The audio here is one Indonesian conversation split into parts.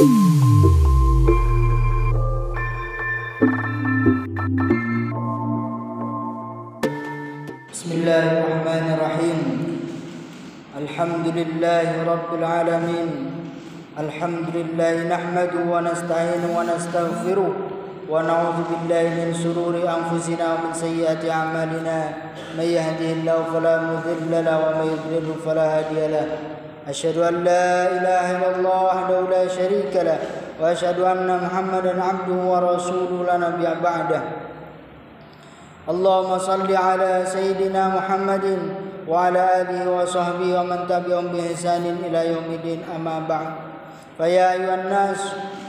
Bismillahirrahmanirrahim. Alhamdulillahi rabbil alamin. Alhamdulillah nahmaduhu wa nasta'inuhu wa nastaghfiruh wa na'udzu billahi min shururi anfusina wa min sayyiati a'malina. May yahdihillahu fala mudilla lahu wa may yudlil fala hadiya lahu. Asyhadu an la ilaha illallah wahdahu la syarika lahu wa asyhadu anna Muhammadan 'abduhu wa rasuluhu la nabiyya ba'dahu. Allahumma salli ala sayyidina Muhammadin wa ala alihi wa sahbihi wa man tabi'ahum bi ihsanin ila yaumiddin, amma ba'd. Fa ya ayyuhan nas,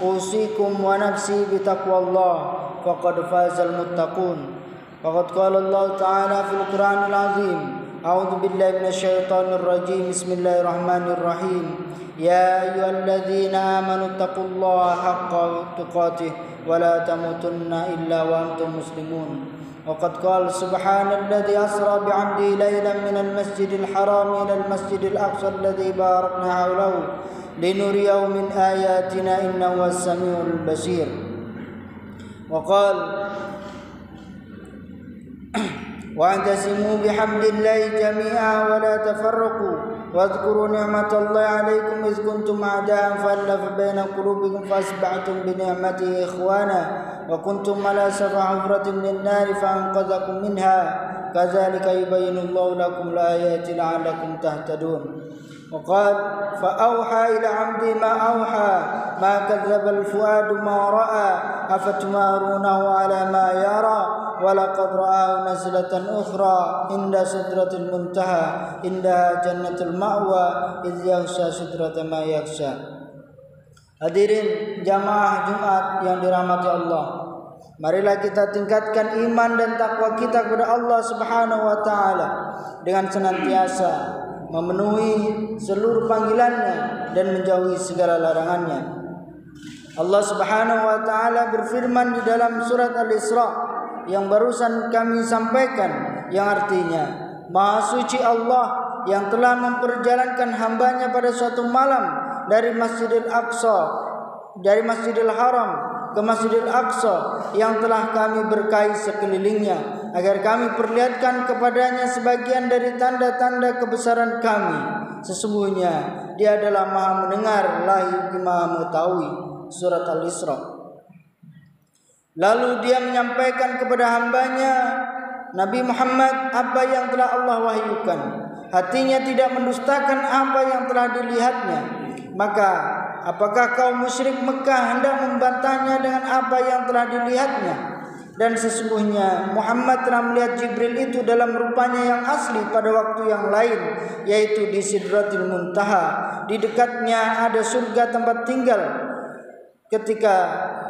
usikum wa nafsi bi taqwallah faqad fazal muttaqun. Faqad qala Allah ta'ala fil Qur'anil azim, a'udzu billahi minasy syaithanir rajim. Bismillahirrahmanirrahim. Ya ayyuhalladzina amanu taqullaha haqqa tuqatih wa la tamutunna illa wa antum muslimun. وقد قال سبحان الذي أسرى بعبده ليلا من المسجد الحرام إلى المسجد الأقصى الذي باركنا حوله لنريه من آياتنا إنه هو السميع البصير. وقال واعتصموا بحبل الله جميعا ولا تفرقوا واذكروا نعمة الله عليكم إذ كنتم أعداء فألف بين قلوبكم فأصبحتم بنعمته إخوانا وكنتم على شفا حفرة من النار فأنقذكم منها كذلك يبين الله لكم الآيات لعلكم تهتدون. وقال فأوحى إلى عبده ما أوحى ما كذب الفؤاد ما رأى أفتمارونه على ما يرى ولقد رآه نزلة أخرى عند سدرة المنتهى عندها جنة المأوى إذ يغشى سدرة ما يغشى. Hadirin jamaah Jumat yang dirahmati Allah, marilah kita tingkatkan iman dan takwa kita kepada Allah Subhanahu wa taala dengan senantiasa memenuhi seluruh panggilannya dan menjauhi segala larangannya. Allah Subhanahu wa taala berfirman di dalam surat Al-Isra yang barusan kami sampaikan, yang artinya Maha suci Allah yang telah memperjalankan hambanya pada suatu malam dari Masjidil Aqsa, dari Masjidil Haram ke Masjidil Aqsa yang telah kami berkahi sekelilingnya, agar kami perlihatkan kepadanya sebagian dari tanda-tanda kebesaran kami. Sesungguhnya Dia adalah Maha mendengar lagi Maha mengetahui. Surat Al-Isra. Lalu Dia menyampaikan kepada hambanya Nabi Muhammad apa yang telah Allah wahyukan. Hatinya tidak mendustakan apa yang telah dilihatnya. Maka apakah kaum musyrik Mekah hendak membantahnya dengan apa yang telah dilihatnya? Dan sesungguhnya Muhammad telah melihat Jibril itu dalam rupanya yang asli pada waktu yang lain, yaitu di Sidratul Muntaha. Di dekatnya ada surga tempat tinggal. Ketika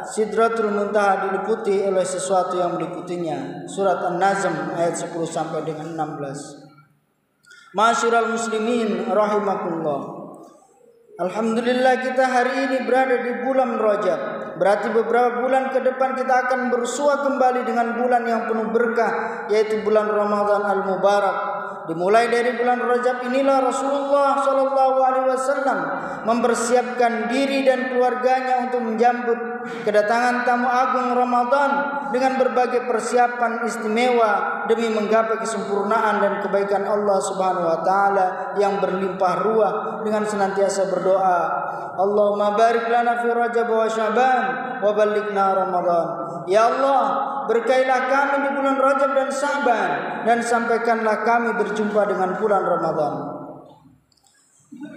Sidratul Muntaha diliputi oleh sesuatu yang meliputinya. Surat An-Nazm ayat 10 sampai dengan 16. Ma'asyiral muslimin rahimakumullah. Alhamdulillah kita hari ini berada di bulan Rajab. Berarti beberapa bulan ke depan kita akan bersua kembali dengan bulan yang penuh berkah, yaitu bulan Ramadan Al-Mubarak. Dimulai dari bulan Rajab inilah Rasulullah SAW mempersiapkan diri dan keluarganya untuk menjambut kedatangan tamu agung Ramadan dengan berbagai persiapan istimewa demi menggapai kesempurnaan dan kebaikan Allah Subhanahu wa taala yang berlimpah ruah, dengan senantiasa berdoa, Allahumma barik lana fi Rajab wa Sya'ban wa ballighna Ramadan. Ya Allah, berkailah kami di bulan Rajab dan Sya'ban, dan sampaikanlah kami berjumpa dengan bulan Ramadan.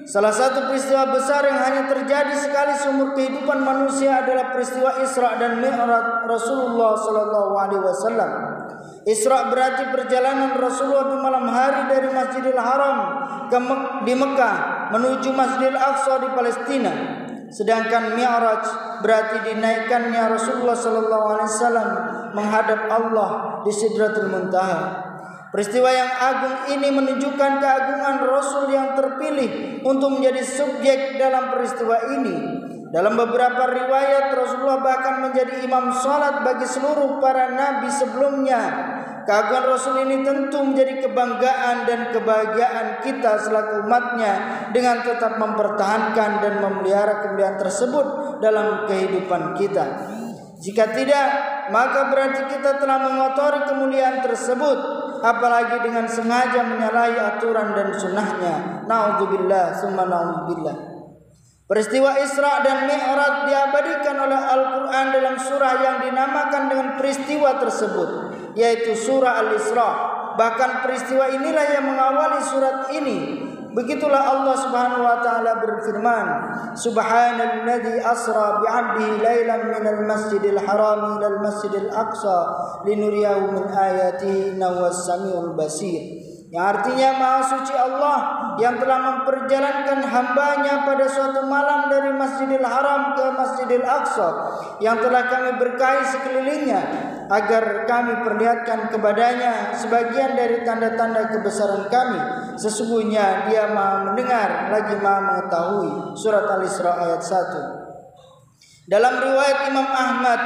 Salah satu peristiwa besar yang hanya terjadi sekali seumur kehidupan manusia adalah peristiwa Isra dan Mi'raj Rasulullah SAW. Isra berarti perjalanan Rasulullah di malam hari dari Masjidil Haram di Mekah menuju Masjidil Aqsa di Palestina. Sedangkan Mi'raj berarti dinaikkannya Rasulullah SAW menghadap Allah di Sidratul Muntaha. Peristiwa yang agung ini menunjukkan keagungan Rasul yang terpilih untuk menjadi subjek dalam peristiwa ini. Dalam beberapa riwayat Rasulullah bahkan menjadi imam salat bagi seluruh para nabi sebelumnya. keagungan Rasul ini tentu menjadi kebanggaan dan kebahagiaan kita selaku umatnya dengan tetap mempertahankan dan memelihara kemuliaan tersebut dalam kehidupan kita. Jika tidak, maka berarti kita telah mengotori kemuliaan tersebut, apalagi dengan sengaja menyalahi aturan dan sunnahnya. Na'udzubillah, summa na'udzubillah. Peristiwa Isra dan Mi'raj diabadikan oleh Al-Quran dalam surah yang dinamakan dengan peristiwa tersebut, yaitu surah Al-Isra. Bahkan peristiwa inilah yang mengawali surat ini. Begitulah Allah Subhanahu wa taala berfirman, Subhanalladzi asra bi'abdihi lailan minal masjidil haram ilal masjidil aqsa linuriyahu min ayatihi innahu was-sami'ul basir. Yang artinya Maha Suci Allah yang telah memperjalankan hambanya pada suatu malam dari Masjidil Haram ke Masjidil Aqsa yang telah kami berkahi sekelilingnya agar kami perlihatkan kepadanya sebagian dari tanda-tanda kebesaran kami. Sesungguhnya Dia Maha mendengar lagi Maha mengetahui. Surat Al-Isra ayat 1. Dalam riwayat Imam Ahmad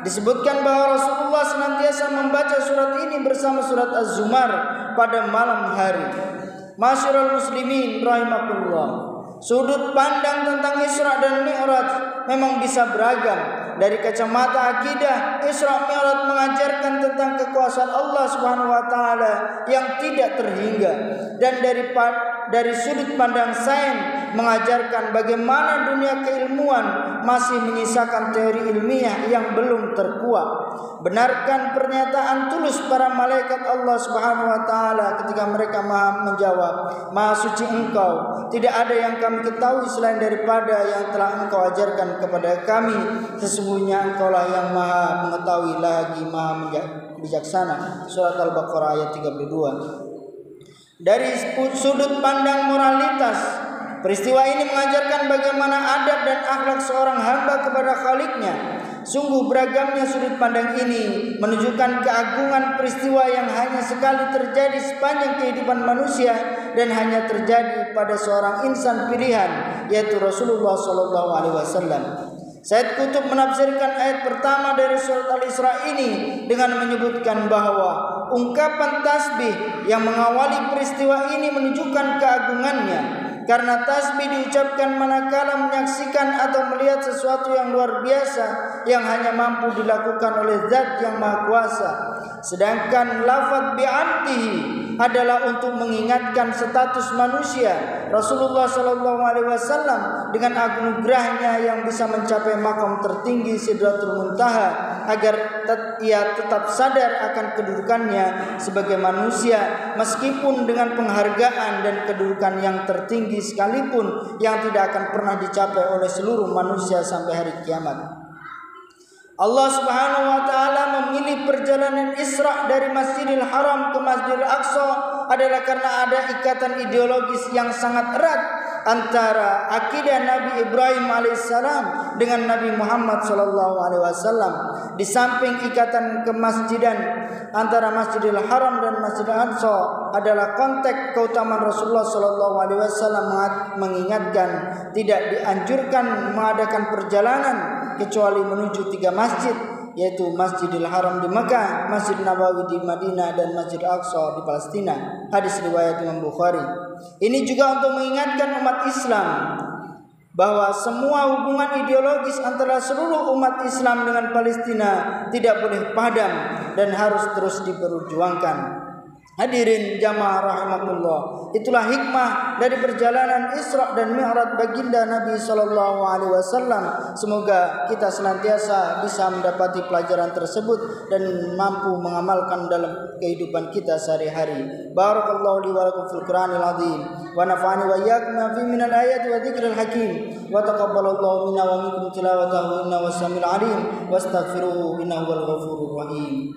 disebutkan bahwa Rasulullah senantiasa membaca surat ini bersama surat Az-Zumar pada malam hari. Masyarul muslimin rahimakumullah. Sudut pandang tentang Isra dan Mi'raj memang bisa beragam. Dari kacamata akidah, Isra Mi'raj mengajarkan tentang kekuasaan Allah Subhanahu wa taala yang tidak terhingga, dan dari sudut pandang sains mengajarkan bagaimana dunia keilmuan masih menyisakan teori ilmiah yang belum terkuak. Benarkan pernyataan tulus para malaikat Allah Subhanahu wa taala ketika mereka menjawab, Maha suci Engkau, tidak ada yang kami ketahui selain daripada yang telah Engkau ajarkan kepada kami. Sesungguhnya Engkaulah yang Maha mengetahui lagi Maha bijaksana. Surat Al-Baqarah ayat 32. Dari sudut pandang moralitas, peristiwa ini mengajarkan bagaimana adab dan akhlak seorang hamba kepada Khaliknya. Sungguh beragamnya sudut pandang ini menunjukkan keagungan peristiwa yang hanya sekali terjadi sepanjang kehidupan manusia dan hanya terjadi pada seorang insan pilihan, yaitu Rasulullah SAW. Said Qutb menafsirkan ayat pertama dari surat Al-Isra ini dengan menyebutkan bahwa ungkapan tasbih yang mengawali peristiwa ini menunjukkan keagungannya, karena tasbih diucapkan manakala menyaksikan atau melihat sesuatu yang luar biasa yang hanya mampu dilakukan oleh Zat yang Maha Kuasa. Sedangkan lafaz bi'abdihi adalah untuk mengingatkan status manusia Rasulullah SAW dengan anugerahnya yang bisa mencapai makam tertinggi Sidratul Muntaha, agar ia tetap sadar akan kedudukannya sebagai manusia meskipun dengan penghargaan dan kedudukan yang tertinggi sekalipun yang tidak akan pernah dicapai oleh seluruh manusia sampai hari kiamat. Allah Subhanahu wa taala memilih perjalanan Isra dari Masjidil Haram ke Masjidil Aqsa adalah karena ada ikatan ideologis yang sangat erat antara akidah Nabi Ibrahim alaihissalam dengan Nabi Muhammad sallallahu alaihi wasallam. Di samping ikatan kemasjidan antara Masjidil Haram dan Masjidil Aqsa adalah konteks keutamaan Rasulullah sallallahu alaihi wasallam mengingatkan tidak dianjurkan mengadakan perjalanan kecuali menuju 3 masjid, yaitu Masjidil Haram di Mekah, Masjid Nabawi di Madinah, dan Masjid Aqsa di Palestina. Hadis riwayat Imam Bukhari. Ini juga untuk mengingatkan umat Islam bahwa semua hubungan ideologis antara seluruh umat Islam dengan Palestina tidak boleh padam dan harus terus diperjuangkan. Hadirin jamaah rahimakumullah, itulah hikmah dari perjalanan Isra dan Mi'raj baginda Nabi sallallahu alaihi wasallam. Semoga kita senantiasa bisa mendapati pelajaran tersebut dan mampu mengamalkan dalam kehidupan kita sehari-hari. Barakallahu li wa lakum fil Qur'anil azim wa nafa'ani wa iyyakum fi minal ayati wa dzikril hakim wa taqabbalallahu minna wa minkum tilawatahu innahu was-sami'ul 'alim wastaghfiruhu innahu wal ghafurur rahim.